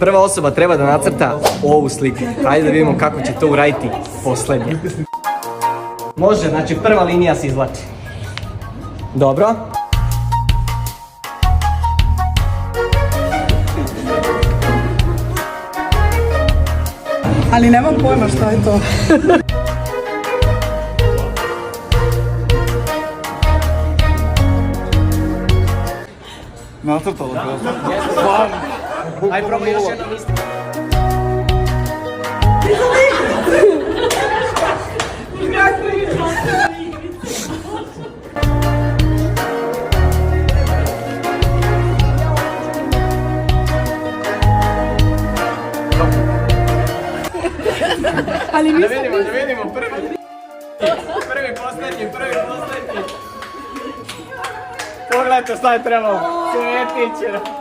Prva osoba treba da nacrta ovu sliku. Ajde da vidimo kako će to uraditi posljednje. Može, znači prva linija se izvlači. Dobro. Ali nemam pojma šta je to. Nacrtalo to. Aj probaj još jednom isti. Ali Da vidimo, prvi posljednji. Pogledajte šta je trebalo, Svetić.